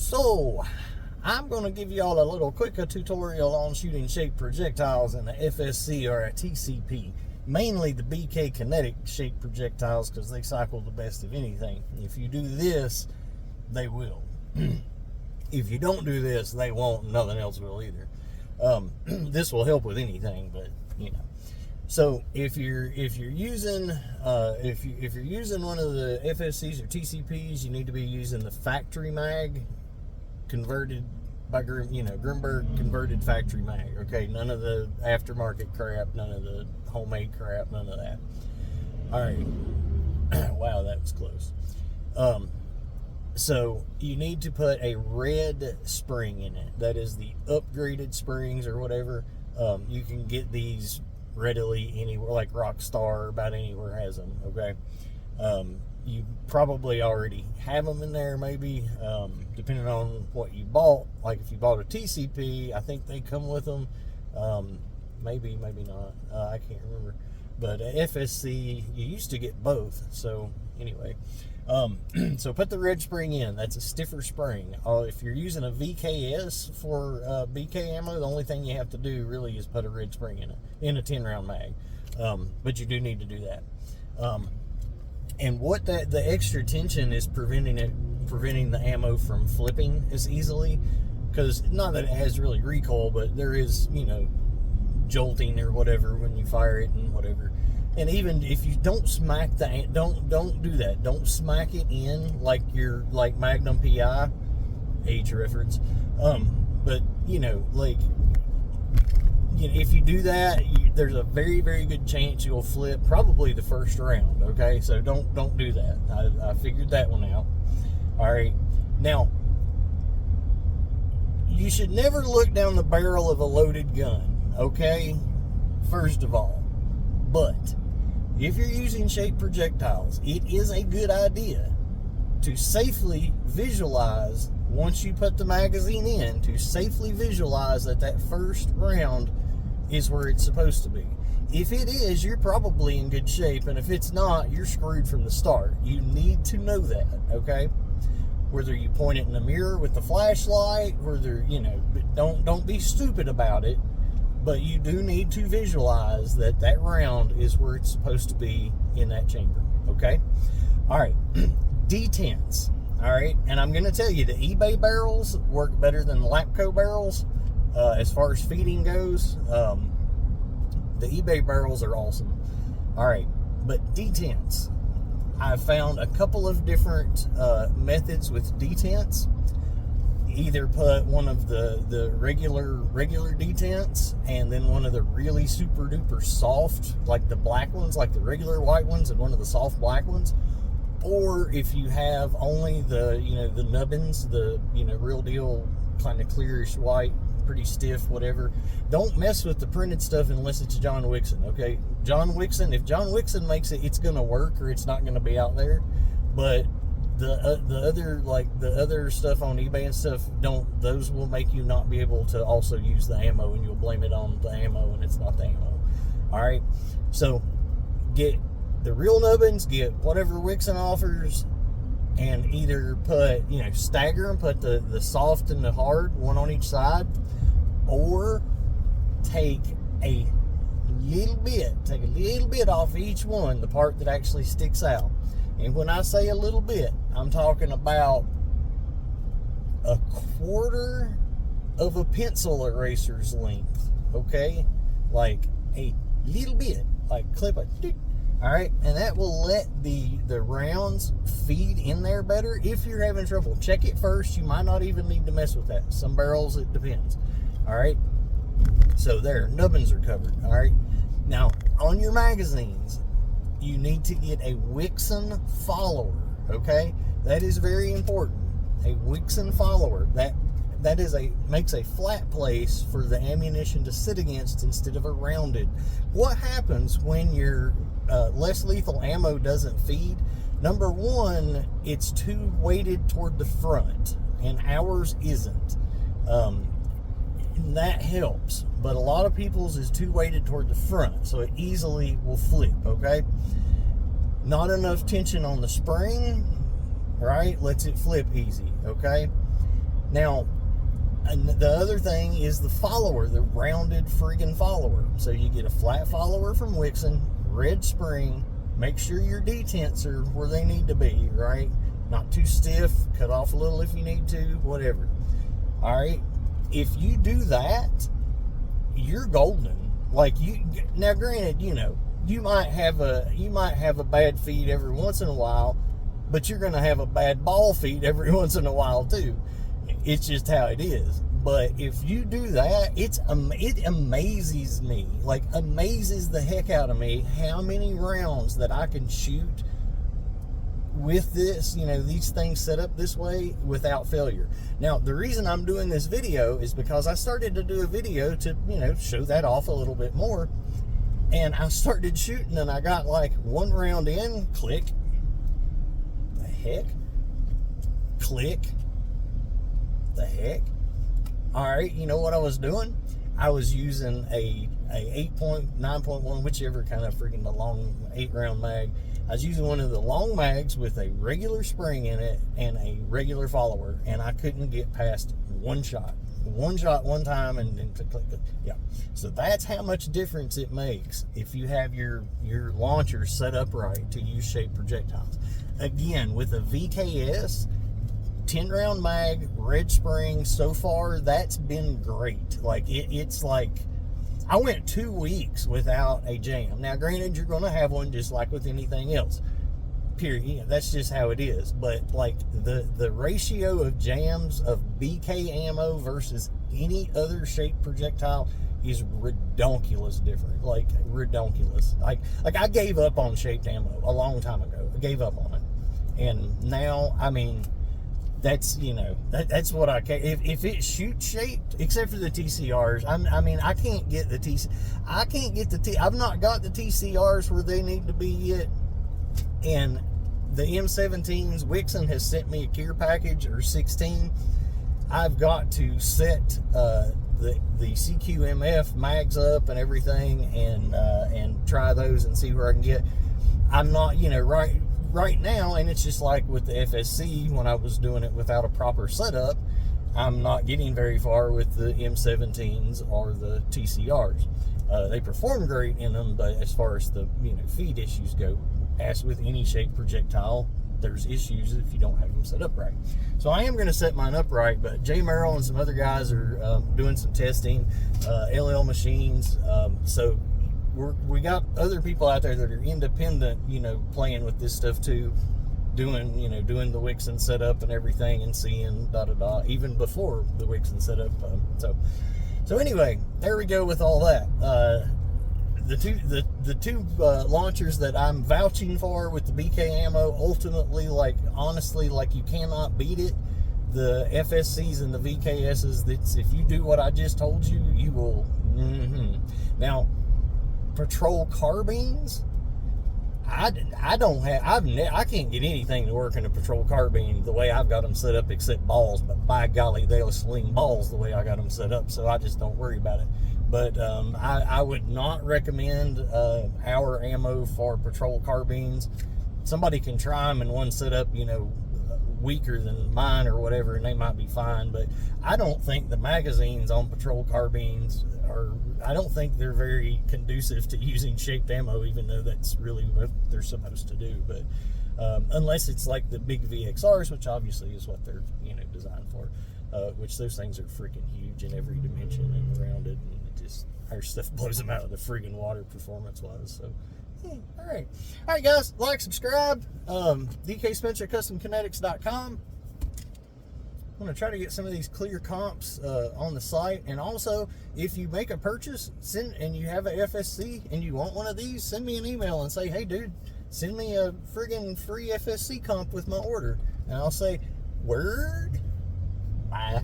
So, I'm going to give you all a little quick tutorial on shooting shaped projectiles in the FSC or a TCP. Mainly the BK kinetic shaped projectiles because they cycle the best of anything. If you do this, they will. If you don't do this, they won't, and nothing else will either. This will help with anything, but you know. So if you're using one of the FSCs or TCPs, you need to be using the factory mag, converted by Grimberg converted factory mag. Okay, none of the aftermarket crap, none of the homemade crap, none of that. All right. Wow, that was close. So you need to put a red spring in it. That is the upgraded springs or whatever. You can get these readily anywhere, like Rockstar, about anywhere has them. Okay. You probably already have them in there, maybe, depending on what you bought. Like if you bought a TCP, I think they come with them. Maybe not. I can't remember. But FSC, you used to get both. So anyway, so put the red spring in. That's a stiffer spring. If you're using a VKS for BK ammo, the only thing you have to do really is put a red spring in it, in a 10-round mag. But you do need to do that. And what the extra tension is preventing the ammo from flipping as easily, because not that it has really recoil, but there is, jolting or whatever when you fire it and whatever. And even if you don't smack don't do that. Don't smack it in like Magnum PI, age reference. But if you do that, there's a very, very good chance you'll flip probably the first round. Okay, so don't do that. I figured that one out. All right, now you should never look down the barrel of a loaded gun. Okay, first of all, but if you're using shaped projectiles, it is a good idea to safely visualize, once you put the magazine in, to safely visualize that first round is where it's supposed to be. If it is, you're probably in good shape, and if it's not, you're screwed from the start. You need to know that, okay? Whether you point it in the mirror with the flashlight, whether, don't be stupid about it, but you do need to visualize that round is where it's supposed to be in that chamber, okay? All right, detents, all right? And I'm going to tell you, the eBay barrels work better than Lapco barrels as far as feeding goes. The eBay barrels are awesome. All right, but detents. I've found a couple of different methods with detents. Either put one of the regular detents and then one of the really super duper soft, like the black ones, like the regular white ones, and one of the soft black ones. Or if you have only the the nubbins, the real deal kind of clearish white, pretty stiff, whatever. Don't mess with the printed stuff unless it's John Wixon. Okay, John Wixon. If John Wixon makes it, it's gonna work, or it's not gonna be out there. But the other stuff on eBay and stuff, those will make you not be able to also use the ammo, and you'll blame it on the ammo, and it's not the ammo. All right, so get the real nubbins, get whatever Wixon offers, and either put stagger and put the soft and the hard one on each side, or take a little bit off each one, the part that actually sticks out. And when I say a little bit, I'm talking about a quarter of a pencil eraser's length, okay? Like a little bit, like clip it. All right, and that will let the rounds feed in there better. If you're having trouble, check it first. You might not even need to mess with that. Some barrels, it depends. All right, so there, nubbins are covered. All right, now on your magazines, you need to get a Wixon follower, okay? That is very important. A Wixon follower. That makes a flat place for the ammunition to sit against instead of a rounded. What happens when your less lethal ammo doesn't feed? Number one, it's too weighted toward the front, and ours isn't. And that helps, but a lot of people's is too weighted toward the front, so it easily will flip, okay? Not enough tension on the spring, right, lets it flip easy, okay? Now, and the other thing is the follower, the rounded friggin' follower. So you get a flat follower from Wixon, red spring. Make sure your detents are where they need to be, right? Not too stiff, cut off a little if you need to, whatever. All right. If you do that, you're golden. Like, you now, granted, you know, you might have a bad feed every once in a while, but you're going to have a bad ball feed every once in a while too. It's just how it is. But if you do that, it amazes me, like amazes the heck out of me, how many rounds that I can shoot with this, you know, these things set up this way without failure. Now, the reason I'm doing this video is because I started to do a video to, you know, show that off a little bit more. And I started shooting and I got like one round in, click, the heck, click, the heck. All right, you know what I was doing? I was using a 8.9.1, whichever kind of freaking the long 8-round mag. I was using one of the long mags with a regular spring in it and a regular follower, and I couldn't get past one shot one time, and then click. Yeah. So that's how much difference it makes if you have your launcher set up right to use shaped projectiles. Again, with a VKS 10-round mag, red spring, so far that's been great. Like it's like I went 2 weeks without a jam. Now, granted, you're going to have one just like with anything else. Period. You know, that's just how it is. But like the ratio of jams of BK ammo versus any other shaped projectile is redonkulous different. Like redonkulous. Like I gave up on shaped ammo a long time ago. I gave up on it, and now, I mean, that's, you know, that's what I can. If it shoots shaped, except for the TCRs, I mean, I can't get the TC. I've not got the TCRs where they need to be yet. And the M17s, Wixon has sent me a care package, or 16. I've got to set the CQMF mags up and everything, and try those and see where I can get. I'm not, you know, right now, and it's just like with the FSC, when I was doing it without a proper setup, I'm not getting very far with the M17s or the TCRs. They perform great in them, but as far as the, you know, feed issues go, as with any shaped projectile, there's issues if you don't have them set up right. So I am going to set mine up right, but Jay Merrill and some other guys are doing some testing, LL Machines. So we got other people out there that are independent, you know, playing with this stuff too, doing the Wixon setup and everything, and seeing even before the Wixon setup. So anyway, there we go with all that. The two launchers that I'm vouching for with the BK ammo, ultimately, like, honestly, like, you cannot beat it. The FSCs and the VKSs, that's, if you do what I just told you, you will. Now, patrol carbines, I can't get anything to work in a patrol carbine the way I've got them set up, except balls. But by golly, they'll sling balls the way I got them set up, so I just don't worry about it. But I would not recommend our ammo for patrol carbines. Somebody can try them in one setup, you know, weaker than mine or whatever, and they might be fine. But I don't think the magazines on patrol carbines I don't think they're very conducive to using shaped ammo, even though that's really what they're supposed to do. But unless it's like the big VXRs, which obviously is what they're, you know, designed for, which those things are freaking huge in every dimension and rounded, and it just, our stuff blows them out of the friggin' water performance-wise. So, all right, guys, like, subscribe. DK Spencer, CustomKinetics.com. I'm going to try to get some of these clear comps on the site. And also, if you make a purchase and you have a FSC and you want one of these, send me an email and say, hey, dude, send me a friggin' free FSC comp with my order. And I'll say, word, bye.